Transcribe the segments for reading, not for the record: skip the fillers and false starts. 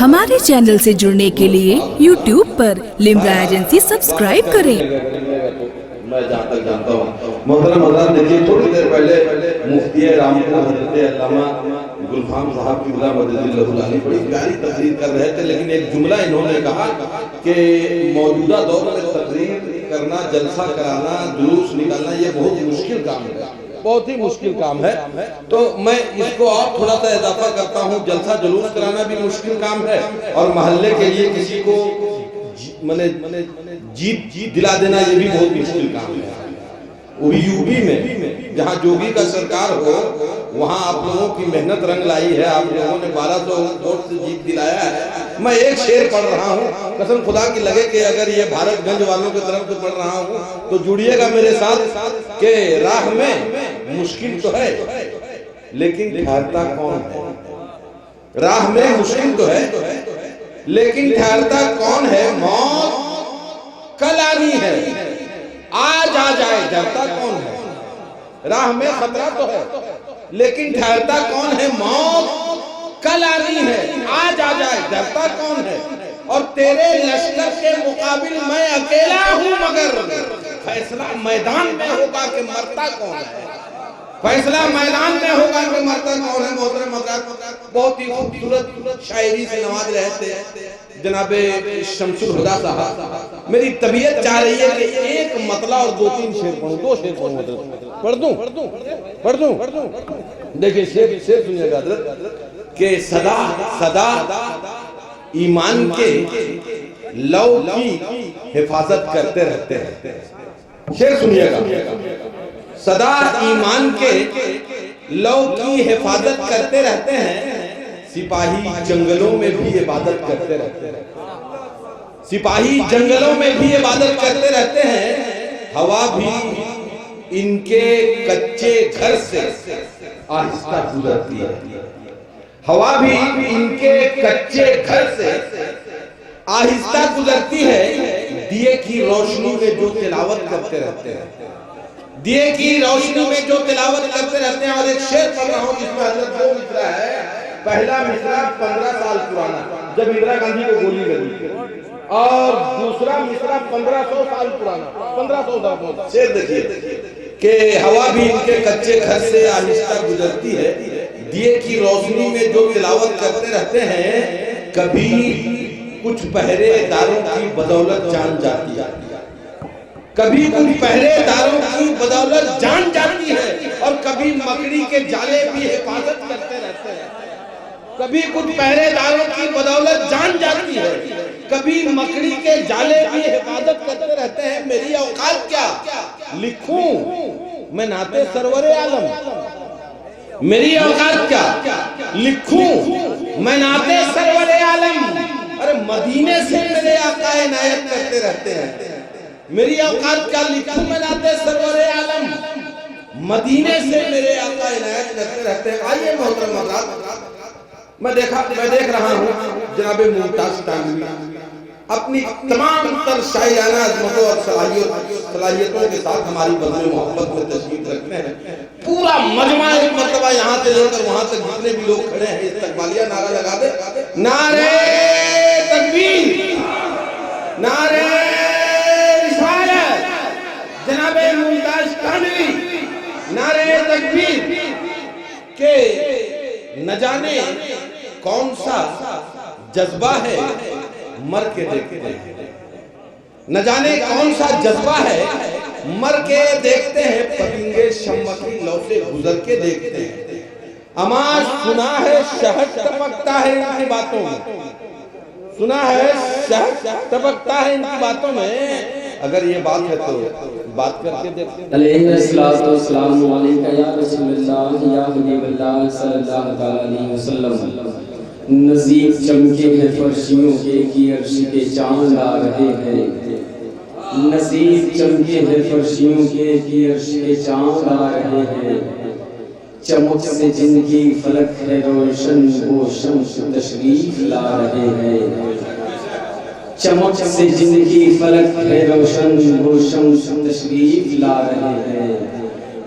ہمارے چینل سے جڑنے کے لیے یوٹیوب پر لمرا ایجنسی سبسکرائب کریں۔ میں جہاں تک جانتا ہوں محترم حضرات، دیکھیے تھوڑی دیر پہلے مفتی رامپور حضرت علامہ گلفام صاحب کی بلا مدد اللہ علیہ بڑی پیاری تقریر کر رہے تھے، لیکن ایک جملہ انہوں نے کہا کہ موجودہ دور میں تقریر کرنا، جلسہ کرانا، جلوس نکالنا یہ بہت مشکل کام ہے، بہت ہی مشکل کام ہے۔ تو میں اس کو اور تھوڑا سا اضافہ کرتا ہوں، جلسہ جلوس کرانا بھی مشکل کام ہے، اور محلے کے لیے کسی کو جیت دلا دینا یہ بھی بہت مشکل کام ہے۔ وہ یو پی میں جہاں جوگی کا سرکار ہو، وہاں آپ لوگوں کی محنت رنگ لائی ہے، آپ لوگوں نے 1200 ووٹ سے جیت دلایا ہے۔ میں ایک شعر پڑھ رہا ہوں، قسم خدا کی لگے کہ اگر یہ بھارت گنج والوں کی طرف سے پڑھ رہا ہوں تو جڑیے گا میرے ساتھ کہ راہ میں مشکل تو ہے لیکن ٹھہرتا کون ہے؟ راہ میں مشکل تو ہے لیکن ٹھہرتا کون ہے؟ موت کل آنی ہے، آج آ جائے ڈرتا کون ہے؟ راہ میں خطرہ تو ہے لیکن ٹھہرتا کون ہے؟ موت کل آنی ہے، آج آ جائے ڈرتا کون ہے؟ اور تیرے لشکر کے مقابل میں اکیلا ہوں، مگر فیصلہ میدان میں ہوگا کہ مرتا کون ہے؟ فیصلہ میدان میں ہوگا کہ مرتا کون ہے؟ محترم حضرات، بہت ہی خوبصورت شاعری سے نواز رہے تھے جناب شمس الہدیٰ صاحب۔ میری طبیعت چاہ رہی ہے کہ ایک مطلع اور دو تین شعر پڑھوں، دو شعر پڑھ دوں۔ دیکھیں شعر سنیے گا حضرت کہ صدا ایمان کے لو کی حفاظت کرتے رہتے ہیں۔ شعر سنیے گا، صدا ایمان کے لو کی حفاظت کرتے رہتے ہیں، سپاہی جنگلوں میں بھی عبادت کرتے رہتے ہیں، سپاہی جنگلوں میں بھی عبادت کرتے رہتے ہیں، ہوا بھی ان کے کچے گھر سے آہستہ گزرتی ہے، ہوا بھی ان کے کچے گھر سے آہستہ گزرتی ہے، دیے کی روشنی میں جو تلاوت کرتے رہتے ہیں، دیے کی روشنی میں جو تلاوت کرتے رہتے ہیں۔ اور ایک شعر پڑھ رہا ہوں جس میں حضرت دو مصرع ہے، پہلا مصرع 15 سال پرانا جب اندرا گاندھی کو گولی لگی، اور دوسرا مصرع 1500 سال پرانا، 1500 سال۔ شعر دیکھیے کہ ہوا بھی ان کے کچے گھر سے آہستہ گزرتی ہے، دیے کی روشنی میں جو تلاوت کرتے رہتے ہیں، کبھی کچھ پہرے داروں کی بدولت جان جاتی ہے، کبھی کچھ پہرے داروں کی بدولت جان جاتی ہے، اور کبھی مکڑی کے جالے بھی حفاظت کرتے رہتے ہیں، کبھی کچھ پہرے داروں کی بدولت جان جاتی ہے، کبھی مکڑی کے جالے بھی حفاظت کرتے رہتے ہیں۔ میری اوقات کیا لکھوں میں نعت سرور عالم، میری اوقات کیا لکھوں میں نعت سرور عالم، ارے مدینے سے میرے آقا عنایت کرتے رہتے ہیں، میری اوقات کیا لکھوں میں نعت سرور عالم، مدینے سے میرے آقا عنایت کرتے رہتے ہیں۔ آئیے محترم حضرات، میں دیکھ رہا ہوں جناب ممتاز تانوی اپنی تمام تر شاعرانہ عظمتوں اور صلاحیتوں کے ساتھ ہماری بزم محبت میں تشریف رکھتے ہیں۔ پورا مجمع ایک مرتبہ یہاں سے لے کر وہاں تک جتنے بھی لوگ کھڑے ہیں استقبالیہ نعرہ لگا دے، نعرہ تکبیر، نعرہ رسالت، جناب ممتاز تانوی، نعرہ تکبیر۔ کہ نہ جانے کون سا جذبہ ہے مر کے دیکھتے ہیں، نہ جانے کون سا جذبہ ہے مر کے دیکھتے ہیں، پتنگے شمع کی لو سے گزر کے دیکھتے ہیں، اما سنا ہے شہد ٹپکتا ہے ان کی باتوں میں، سنا ہے شہد ٹپکتا ہے ان کی باتوں میں، اگر یہ بات ہے تو بات کر کے دیکھتے ہیں۔ علیہ السلام علیکہ یا رسول اللہ یا حبیب اللہ صلی اللہ علیہ وسلم۔ نزیب چمکے ہیں فرشیوں کے عرش کے چاند آ رہے ہیں، نزیب چمکے ہیں فرشیوں کے عرش کے چاند آ رہے ہیں، چمک سے جن کی فلک ہے روشن وہ شمس تشریف لا رہے ہیں، چمک سے جن کی فلک ہے روشن وہ شمس تشریف لا رہے ہیں،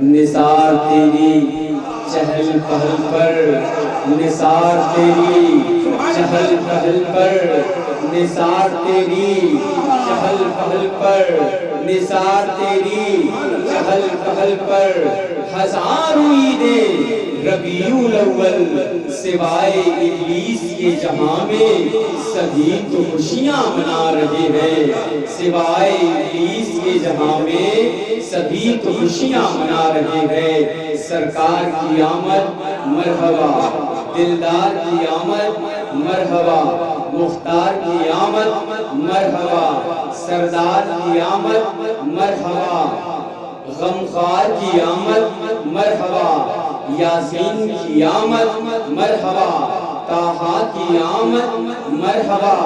نثار تیری چہل پہل پر، نثار تیری چہل پہل پر نثار تیری، چہل پہل پر نثار تیری، چہل پہل پر ہزاروں عیدیں ربیع الاول، سوائے ابلیس کے جہاں میں سبھی تو خوشیاں منا رہے ہیں، سوائے ابلیس کے جہاں میں سبھی تو خوشیاں منا رہے ہیں۔ سرکار کی آمد مرحبا، دلدار کی آمد مرحبا، مختار کی آمد مرحبا، سردار کی آمد مرحبا، غمخوار کی آمد مرحبا، یاسین کی آمد مرحبا، طٰہٰ کی آمد مرحبا،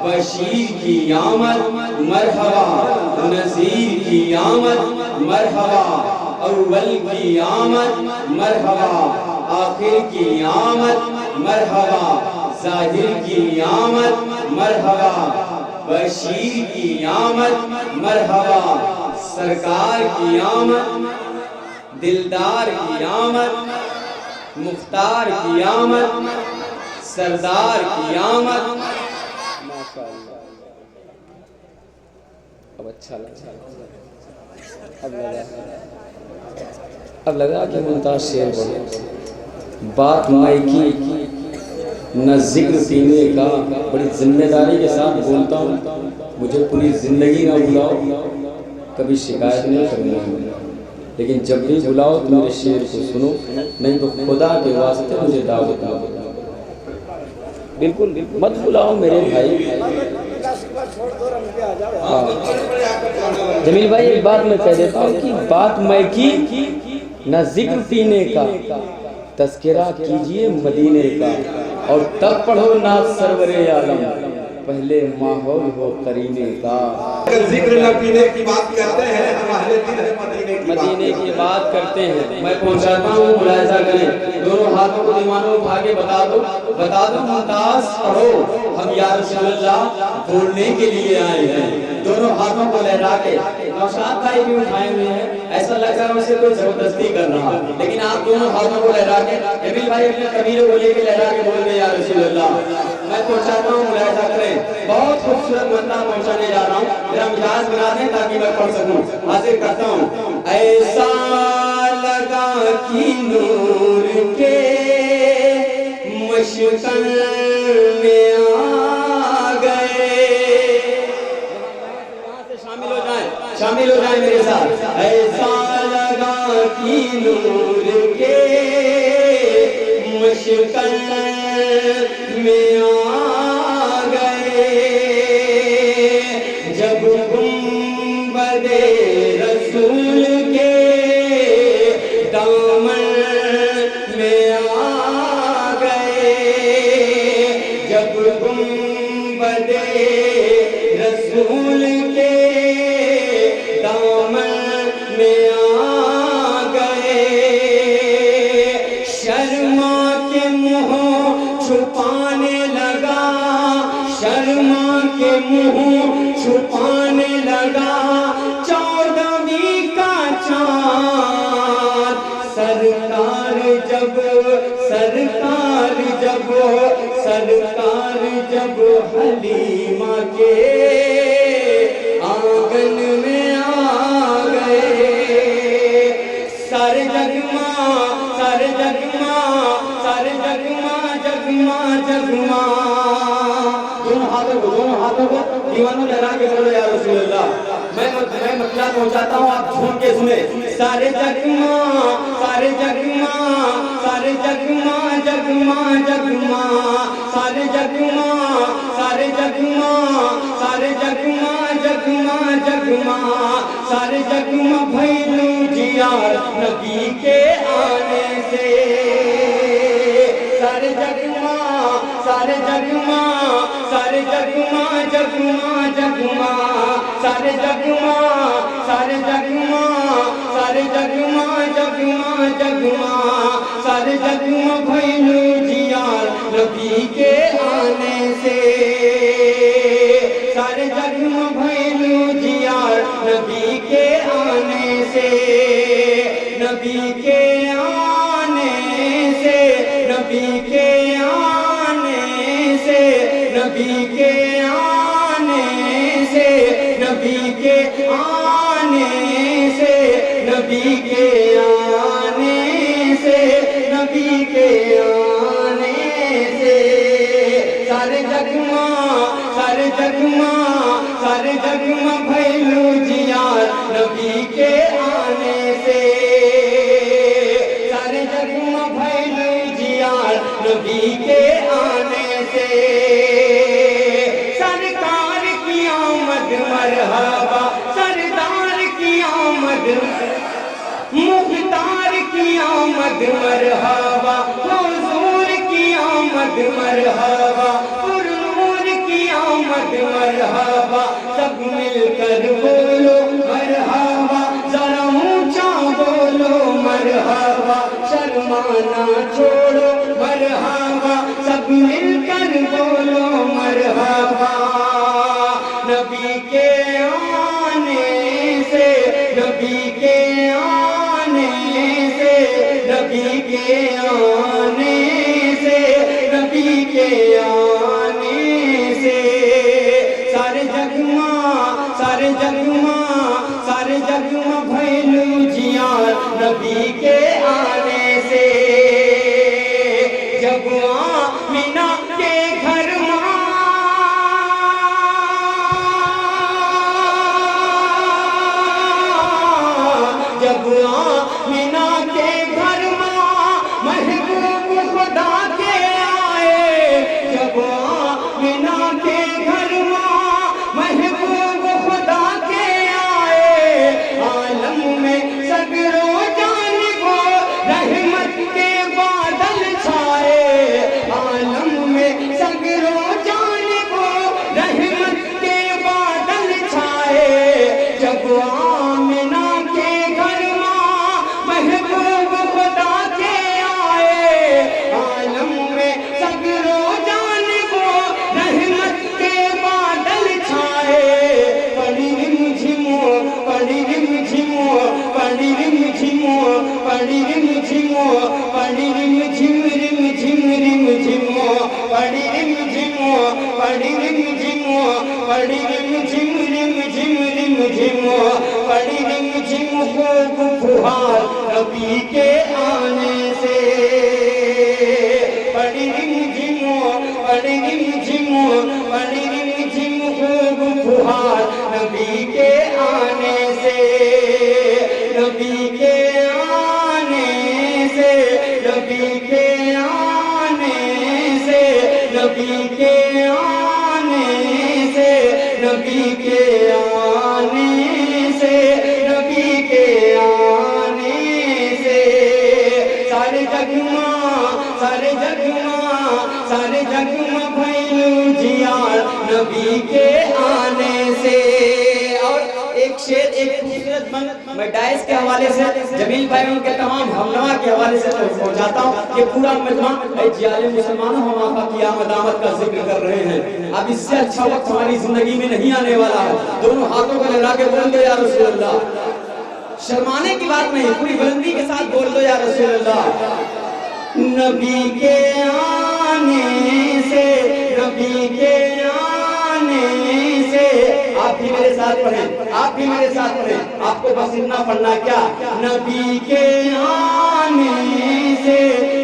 بشیر کی آمد مرحبا، نذیر کی آمد مرحبا، اول کی آمد مرحبا، آخر کی آمد مرحبا، ظاہر کی آمد مرحبا، بشیر کی آمد مرحبا، سرکار کی آمد، دلدار کی آمد، مختار کی آمد، سردار کی آمد۔ اب اچھا لگا، اب لگا کہ ممتاز شعر بولے، بات مائکی نہ ذکر پینے کا، بڑی ذمہ داری کے ساتھ بولتا ہوں، مجھے پوری زندگی نہ بلاؤ، کبھی شکایت نہیں کروں گا، لیکن جب بھی بلاؤ تو میرے شعر کو سنو، نہیں تو خدا کے واسطے مجھے دعوت نہ دو، بالکل مت بلاؤ میرے بھائی۔ جمیل بھائی ایک بات میں کہہ دیتا ہوں کہ بات میں کی نہ ذکر پینے کا، تذکرہ کیجئے مدینے کا، اور تب پڑھو نعت سرور عالم، پہلے ماحول ہو قرینے کا۔ اگر ذکر نہ پینے کی بات کرتے ہیں ہم اہل دل ہیں، مدینے کی بات کرتے ہیں، میں پہنچاتا ہوں، ملاحظہ کریں، دونوں ہاتھوں کو دیوانوں اٹھا کے بتا دو ممتاز پڑھو، ہم یا رسول اللہ بولنے کے لیے آئے ہیں، دونوں ہاتھوں کو لہرا کے۔ نوشاد بھائی بھی اٹھائے ہوئے ہیں، ایسا لگ رہا ہے اسے کوئی زبردستی کر رہا، لیکن آپ دونوں ہاتھوں کو لہرا کے، جمیل بھائی اپنے کبیروں کو لے کے لہرا کے بول دیں یا رسول اللہ۔ میں پہنچاتا ہوں، ملاحظہ کریں، بہت خوبصورت مطلب پہنچانے جا رہا ہوں، میرا مجاز بنا دیں تاکہ میں پڑھ سکوں، حاضر کرتا ہوں۔ ایسا لگا کہ نور کے مشکل میں آ گئے، شامل ہو جائیں میرے ساتھ۔ ایسا لگا کہ نور کے مشکل میں آ گئے، جب گنبد رسول کے دامن میں آ گئے، جب گنبد رسول کے دامن میں آ گئے، شرما کے منہ چھپانے لگا، شرما کے منہ چھپانے لگا، 14ویں کا چاند، سرکار جب حلیمہ کے آنگن میں آ گئے، سارے جگما جگما، دونوں ہاتھوں کو دیوانوں لہرا کے بولو یا رسول اللہ۔ میں مطلب پہنچاتا ہوں، آپ جھوم کے سنیں۔ سارے جگما جگما، سارے جگما جگما، سارے جگما جگما، سارے جگما بھیلو جیار نبی کے آنے سے، سارے جگما جگما، سارے جگما جگما، سارے جگما سارے جگما بھیلو جیار نبی کے آنے سے، سارے جگما بھیلو جیار نبی کے آنے سے، نبی کے آنے سے، نبی کے آنے سے، نبی کے آنے سے، نبی کے آنے سے، نبی کے آنے سے، نبی کے آنے سے سارے جگما، سارے جگما، سارے جگما بھیلو جیا نبی کے آنے سے، سارے جگما بھیلو جیا نبی کے آنے سے سرکار کی آمد مرحبا، سردار کی آمد مختار کی آمد مرحبا، حضور کی آمد مرحبا، پرنور کی آمد مرحبا، سب مل کر بولو مرحبا، ذرا اونچا بولو مرحبا، شرمانا چھوڑو مرحبا، سب مل کر بولو مرحبا، نبی کے آنے سے، نبی کے آنے سے، نبی کے آنے سے، نبی کے آنے سے سارے جگما، سارے جگما، سارے جگما بھیلو جیا نبی کے آنے سے جب آمینہ کے گھر جب آمینہ کے گھر محبوب خدا کے آئے، جب آمینہ کے گھر محبوب خدا کے آئے، عالم میں سگرو جانبو رحمت کے بادل چھائے، عالم میں سگرو جانبو رحمت کے بادل چھائے، جب آمینہ کے گھر محبوب خدا کے آئے، عالم میں سگرو جانبو رحمت کے بادل چھائے، پڑی رم جھمو، پڑی رم جھمو، پڑی رم جھمو، پڑی رم جھمو، پڑی رم جھم رم جھم رم جھمو، پڑی رم جھمو، پڑی رم جھمو، پڑی رم جھم رم جھم رم جھمو، پڑی رم جھم خوب پھوہار نبی کے آنے سے، پڑی رم جھمو، پڑی رم جھمو، پڑی رم جھم خوب پھوہار نبی کے آنے سے، نبی کے آنے سے، نبی کے آنے سے، نبی کے آنے سے، نبی کے آنے سے، نبی کے آنے سے سارے جگما، سارے جگما، سارے جگما بھیلو جیا نبی کے آنے سے اور ایک شعر، ایک خوبصورت بند میں ڈائس کے حوالے سے جمیل بھائی ان کے تمام ہمنوا کے حوالے سے پہنچاتا ہوں کہ پورا مجمع اے جیال مسلمانوں ہم آقا کی آمد آمد کا ذکر کر رہے ہیں، اب اس سے اچھا وقت ہماری زندگی میں نہیں آنے والا ہے، دونوں ہاتھوں کو لہرا کے بول دو یا رسول اللہ، شرمانے کی بات نہیں، پوری بلندی کے ساتھ بول دو یا رسول اللہ، نبی کے آنے سے، نبی کے آنے سے آپ بھی میرے ساتھ پڑھیں، آپ بھی میرے ساتھ پڑھیں، آپ کو بس اتنا پڑھنا کیا، نبی کے آنے سے،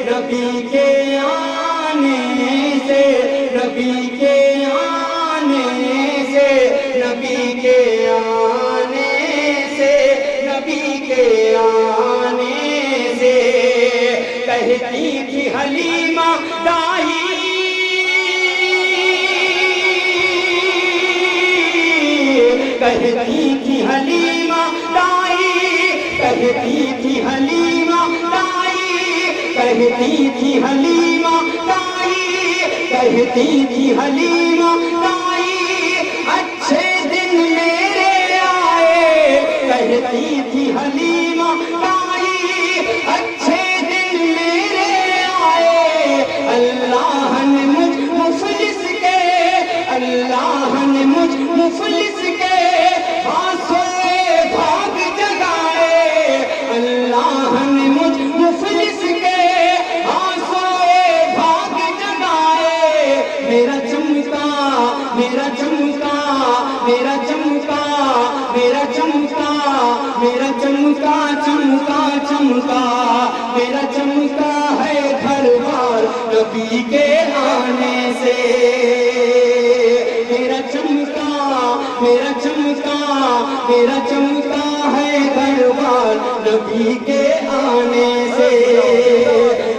نبی کے آنے سے، نبی کے آنے سے، نبی کے آنے سے، نبی کے آنے سے کہتی تھی حلیمہ دائی، کہتی تھی حلیمہ دائی، کہتی تھی حلیمہ دائی، کہتی تھی حلیمہ دائی، کہتی تھی حلیمہ دائی اچھے دن میرے آئے، کہتی تھی حلیمہ دائی اچھے دن میرے آئے، اللہ نے مجھ مفلس کے، اللہ نے مجھ مفلس کے آنسوئے بھاگ جگائے، اللہ نے مجھ مفلس کے آنسوئے بھاگ جگائے، میرا چمکا میرا چمکا میرا چمکا میرا چمکا میرا چمکا چمکا چمکا میرا چمکا ہے گھر بار نبی کے آنے سے میرا چمکا میرا چمکا میرا چمکا ہے گھر بار نبی کے آنے سے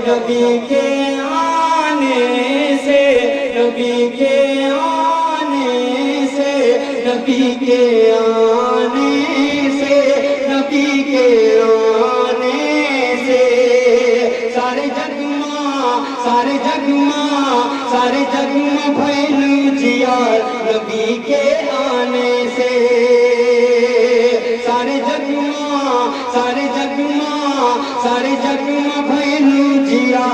نبی کے آنے سے نبی کے آنے سے نبی کے آنے سے نبی کے آنے سے سارے جگ ماں سارے جگ ماں سارے جگ میں بھیلو جیا نبی کے آنے سے سارے جگ ماں سارے جگ ماں سارے جگ میں بھیلو جیا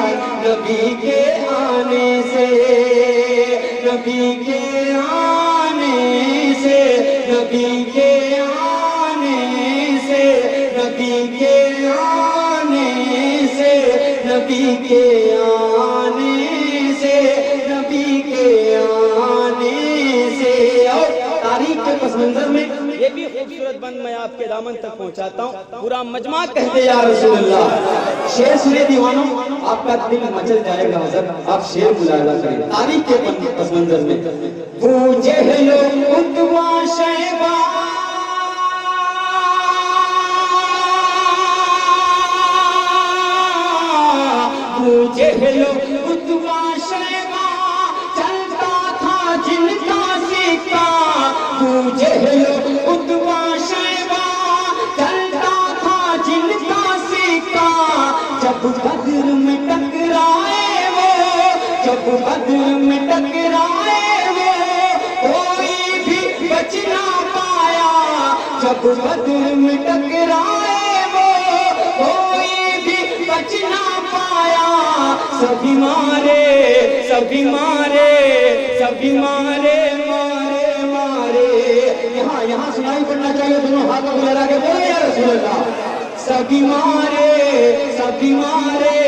نبی کے آنے سے نبی کے آنے سے نبی کے آنے سے نبی کے آنے سے نبی کے آنے سے نبی کے آنے سے اور تاریخ کے پس منظر میں یہ بھی خوبصورت بند میں آپ کے دامن تک پہنچاتا ہوں پورا مجمع کہتے یا رسول اللہ شیر سنے دیوانوں آپ کا دل مچل جائے گا حضرت آپ شیر ملاحظہ کریں تاریخ کے پس منظر میں وہ جہل و عتبہ شیبہ وہ جہل و عتبہ شیبہ چلتا تھا جن کا سکہ وہ جہل و عتبہ شیبہ چلتا تھا جن کا سکہ جب بدر میں ٹکرائے وہ جب بدر میں ٹکرائے وہ کوئی بھی بچ نہ پایا جب بدر میں ٹکرائے وہ کوئی بھی بچ نہ پایا سبھی مارے سبھی مارے سبھی مارے مارے مارے یہاں سنائی پڑنا چاہیے دونوں ہاتھوں کو لگا کے بولے یا رسول اللہ سبھی مارے سبھی مارے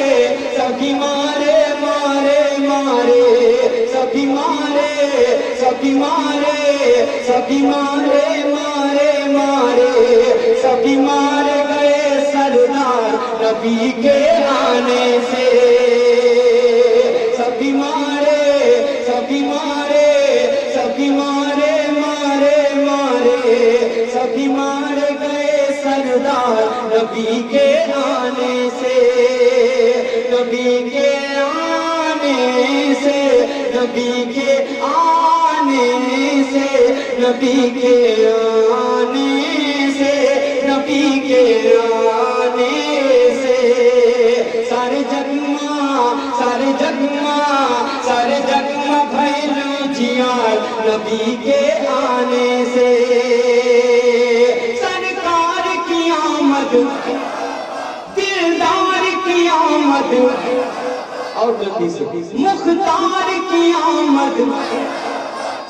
سبھی مارے مارے مارے سبھی مارے سبھی مارے سبھی مارے مارے مارے سبھی مارے گئے سردار نبی کے آنے سے سبھی مارے سبھی مارے سبھی مارے مارے مارے سبھی مارے گئے سردار نبی کے آنے سے نبی کے آنے سے نبی کے آنے سے نبی کے آنے سے نبی کے آنے سے سارے جگ ماں سارے جگ ماں سارے جگ میں بھیلو جیا نبی کے آنے سے سرکار کی آمد دلدار کی آمد اور مختار کی آمد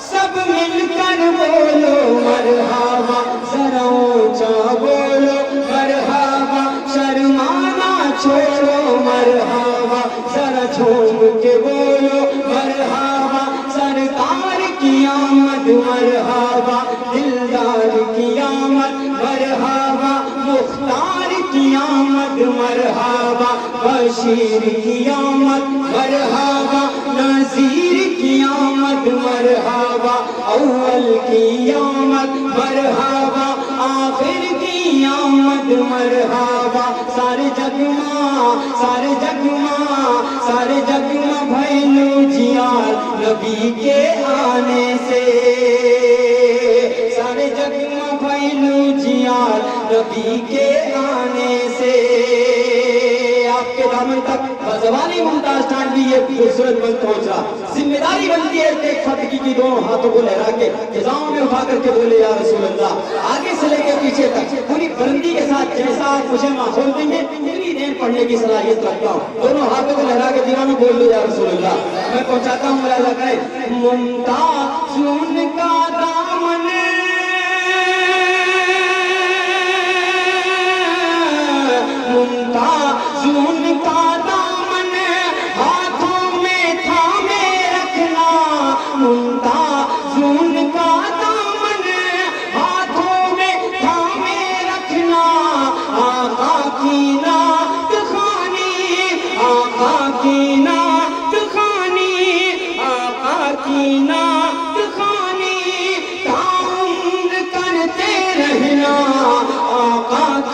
سب مل کر بولو مرحبا ذرا اونچا بولو مرحبا شرمانا چھوڑو مرحبا ذرا جھوم کے بولو مرحبا سرکار کی آمد مرحبا دلدار کی آمد مرحبا مختار کی آمد مرحبا بشیر کی آمد مرحبا نذیر کی آمد مرحبا اول کی آمد مرحبا آخر کی آمد مرحبا سارے جگ ماں سارے جگ ماں سارے جگ میں بھیلو جیا نبی کے آنے سے سارے جگ میں بھیلو جیا نبی کے آنے سے آپ کے دامن تک زبانی ممتاز ٹانڈی یہ خوبصورت بند پہنچا ذمہ داری بنتی ہے ایک فتقی کی دونوں ہاتھوں کو لہرا کے جزاؤں میں اٹھا کر کے بولے یا رسول اللہ آگے سے لے کے پیچھے تک پوری بلندی کے ساتھ جیسا آپ مجھے ماحول دیں گے اتنی دیر پڑھنے کی صلاحیت رکھتا ہوں دونوں ہاتھوں کو لہرا کے دیوانوں بول لو یا رسول اللہ میں پہنچاتا ہوں ملاحظہ کریں ممتاز ان کا دامن ممتاز ان کا دامن ہاتھوں میں تھامے رکھنا ممتاز